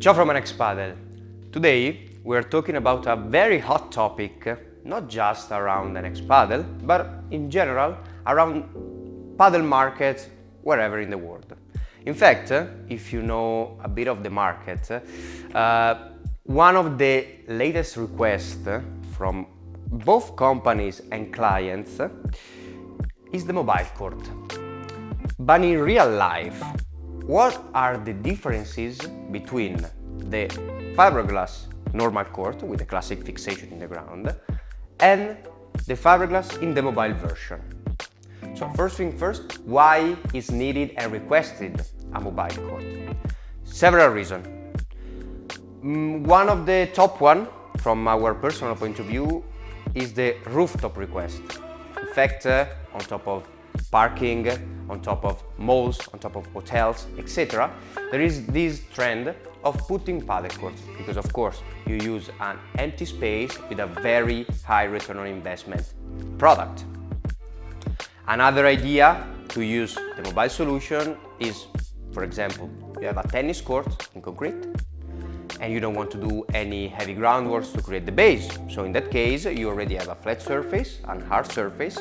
Ciao from NXPadel. Today we are talking about a very hot topic, not just around NXPadel, but in general around paddle markets wherever in the world. In fact, if you know a bit of the market, one of the latest requests from both companies and clients is the mobile court. But in real life, what are the differences between the fiberglass normal court with the classic fixation in the ground and the fiberglass in the mobile version? So first thing first, why is needed and requested a mobile court? Several reasons. One of the top one from our personal point of view is the rooftop request. In fact, on top of parking, on top of malls, on top of hotels, etc. there is this trend of putting padel courts because of course you use an empty space with a very high return on investment product. Another idea to use the mobile solution is, for example, you have a tennis court in concrete and you don't want to do any heavy groundworks to create the base. So in that case, you already have a flat surface, a hard surface,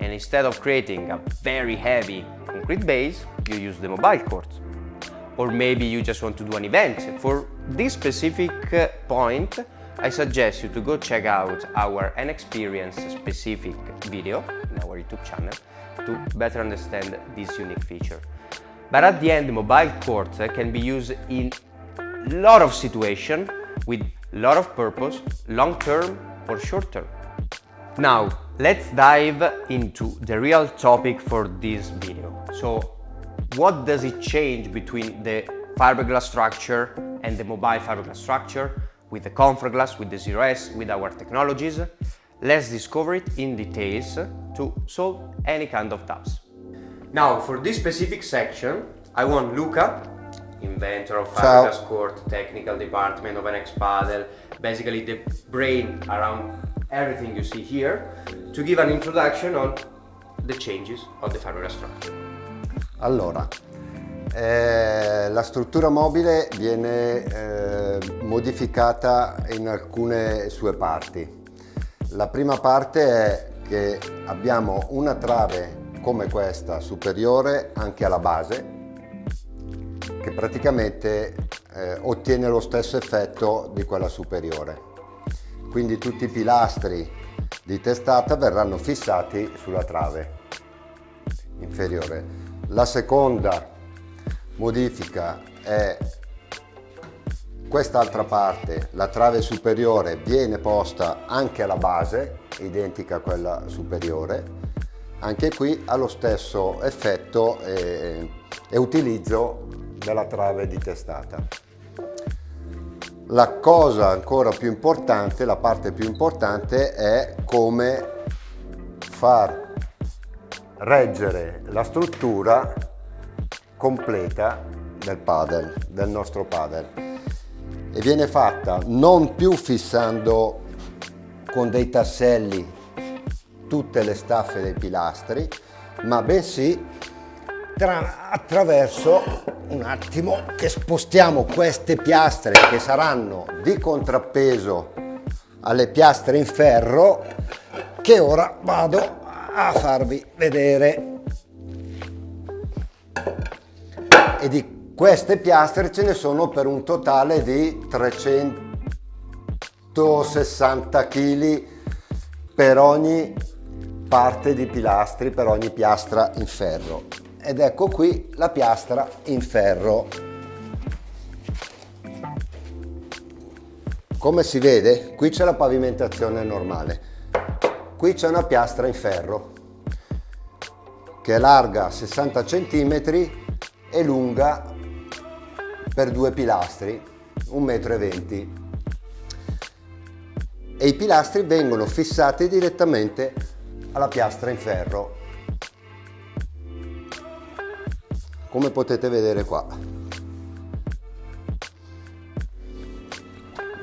and instead of creating a very heavy concrete base, you use the mobile court. Or maybe you just want to do an event. For this specific point, I suggest you to go check out our Experience specific video in our YouTube channel to better understand this unique feature. But at the end, the mobile court can be used in a lot of situations with a lot of purpose, long term or short term. Now, let's dive into the real topic for this video. So, what does it change between the fiberglass structure and the mobile fiberglass structure with the comfort glass, with the 0S, with our technologies? Let's discover it in details to solve any kind of doubts. Now, for this specific section, I want Luca, inventor of fiberglass court, technical department of NXPadel, basically the brain around everything you see here, to give an introduction on the changes of the fiberglass structure. Allora, la struttura mobile viene modificata in alcune sue parti. La prima parte è che abbiamo una trave come questa superiore anche alla base, che praticamente ottiene lo stesso effetto di quella superiore. Quindi tutti i pilastri di testata verranno fissati sulla trave inferiore. La seconda modifica è quest'altra parte, la trave superiore viene posta anche alla base, identica a quella superiore. Anche qui ha lo stesso effetto e utilizzo della trave di testata. La cosa ancora più importante, la parte più importante è come far reggere la struttura completa del padel, del nostro padel, e viene fatta non più fissando con dei tasselli tutte le staffe dei pilastri, ma bensì attraverso un attimo che spostiamo queste piastre che saranno di contrappeso alle piastre in ferro, che ora vado a farvi vedere. E di queste piastre ce ne sono per un totale di 360 kg per ogni parte di pilastri, per ogni piastra in ferro. Ed ecco qui la piastra in ferro. Come si vede, qui c'è la pavimentazione normale, qui c'è una piastra in ferro che è larga 60 cm e lunga per due pilastri 1,20 m, e i pilastri vengono fissati direttamente alla piastra in ferro, come potete vedere qua.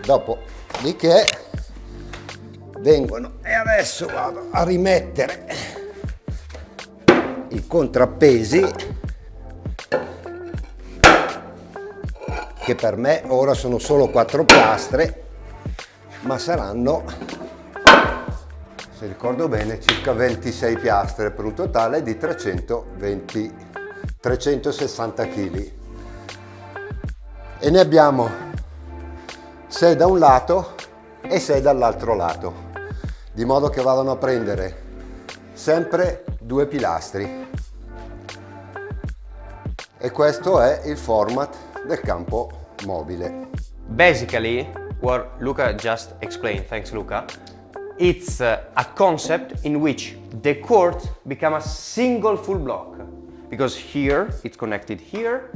Dopodiché vengono, e adesso vado a rimettere i contrappesi che per me ora sono solo 4 piastre, ma saranno, se ricordo bene, circa 26 piastre per un totale di 360 kg. E ne abbiamo 6 da un lato e 6 dall'altro lato, di modo che vadano a prendere sempre 2 pilastri. E questo è il format del campo mobile. Basically, what Luca just explained, thanks Luca, it's a concept in which the court become a single full block, because here it's connected here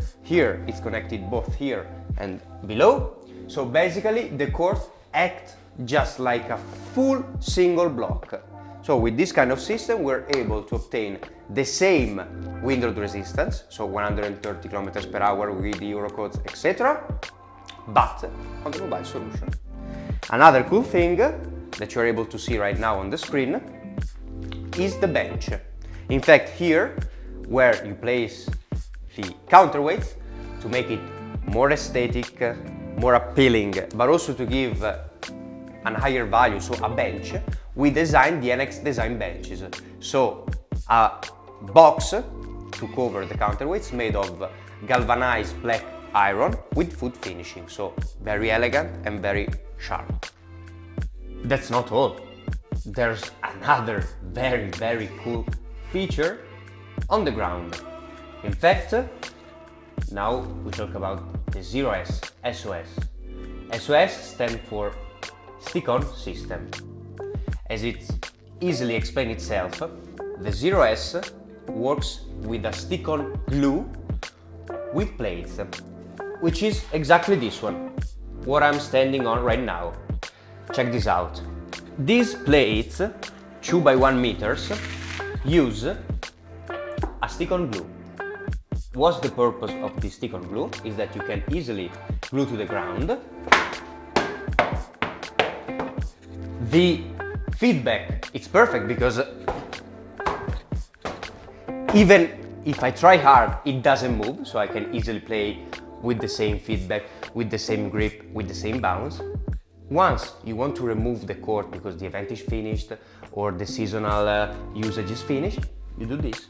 it's connected both here and below. So basically the court acts just like a full single block. So with this kind of system we're able to obtain the same wind load resistance, so 130 km per hour with Euro codes, etc., but on the mobile solution. Another cool thing that you're able to see right now on the screen is the bench. In fact, here where you place the counterweights to make it more aesthetic, more appealing, but also to give a higher value, so a bench, we designed the NX design benches. So a box to cover the counterweights made of galvanized black iron with foot finishing, so very elegant and very sharp. That's not all. There's another very cool feature on the ground. In fact, now we talk about the 0S SOS. SOS stands for stick-on system. As it easily explains itself, the 0S works with a stick-on glue with plates, which is exactly this one, what I'm standing on right now. Check this out. These plates, 2 by 1 meters, use a stick-on glue. What's the purpose of this stick-on glue? Is that you can easily glue to the ground. The feedback, it's perfect because even if I try hard, it doesn't move, so I can easily play with the same feedback, with the same grip, with the same bounce. Once you want to remove the court because the event is finished or the seasonal usage is finished, you do this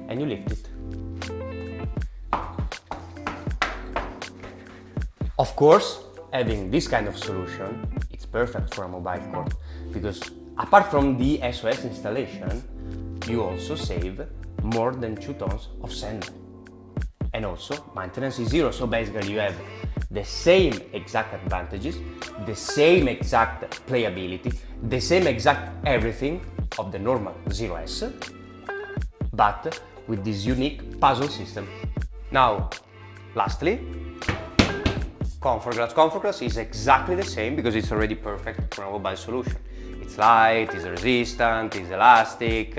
and you lift it. Of course, having this kind of solution, it's perfect for a mobile court because apart from the SOS installation, you also save more than 2 tons of sand. And also, maintenance is zero, so basically you have the same exact advantages, the same exact playability, the same exact everything of the normal 0S, but with this unique puzzle system. Now, lastly, Comfort Glass. Comfort Glass is exactly the same because it's already perfect for a mobile solution. It's light, it's resistant, it's elastic,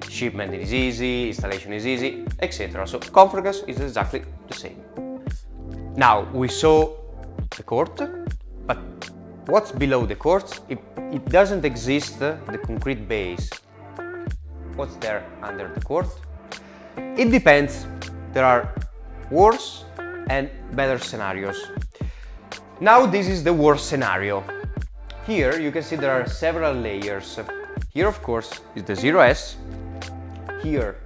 shipment is easy, installation is easy, etc. So Comfort Glass is exactly the same. Now we saw the court, but what's below the court? It doesn't exist the concrete base. What's there under the court? It depends. There are worse and better scenarios. Now this is the worst scenario. Here you can see there are several layers. Here of course is the 0S. Here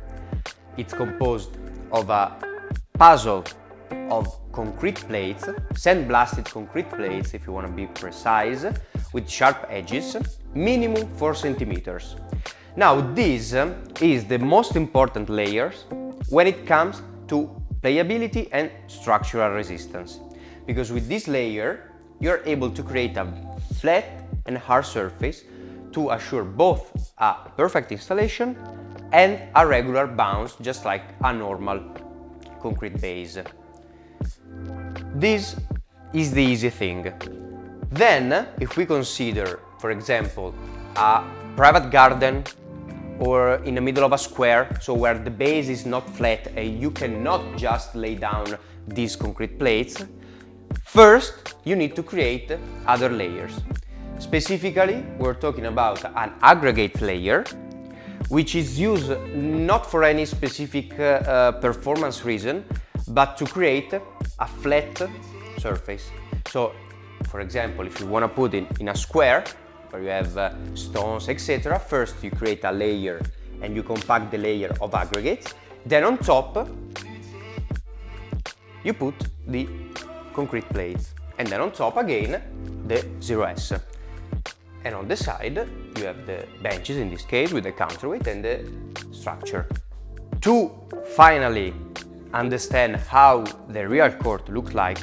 it's composed of a puzzle of concrete plates, sandblasted concrete plates if you want to be precise, with sharp edges, minimum 4 centimeters. Now this is the most important layer when it comes to playability and structural resistance, because with this layer you're able to create a flat and hard surface to assure both a perfect installation and a regular bounce, just like a normal concrete base. This is the easy thing. Then, if we consider, for example, a private garden or in the middle of a square, so where the base is not flat and you cannot just lay down these concrete plates, first you need to create other layers. Specifically, we're talking about an aggregate layer, which is used not for any specific performance reason, but to create a flat surface. So, for example, if you want to put it in a square where you have stones, etc., first you create a layer and you compact the layer of aggregates. Then on top you put the concrete plate, and then on top again the 0S. And on the side you have the benches, in this case with the counterweight and the structure. To finally understand how the real court looks like,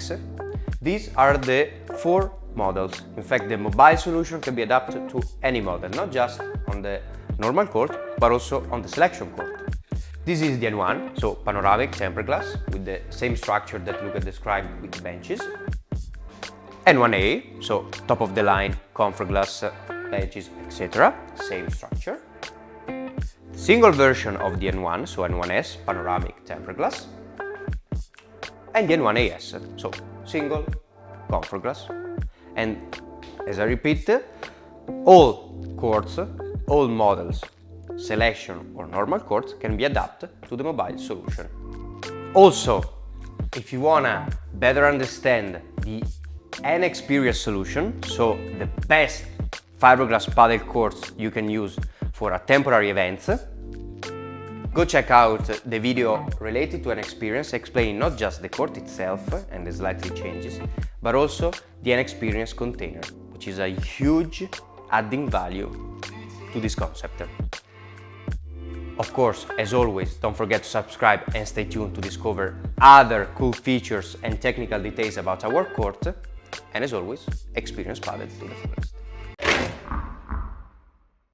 these are the 4 models. In fact, the mobile solution can be adapted to any model, not just on the normal court, but also on the selection court. This is the N1, so panoramic tempered glass with the same structure that Luca described with the benches. N1A, so top of the line, comfort glass, benches, etc. Same structure. Single version of the N1, so N1S, panoramic tempered glass. And the N1AS, so single, comfort glass. And as I repeat, all courts, all models, selection or normal courts can be adapted to the mobile solution. Also, if you wanna better understand the NXPadel solution, so the best fiberglass paddle courts you can use for a temporary events, go check out the video related to NXPadel explaining not just the court itself and the slightly changes, but also the NXPadel container, which is a huge adding value to this concept. Of course, as always, don't forget to subscribe and stay tuned to discover other cool features and technical details about our court. And as always, experience padel to the fullest.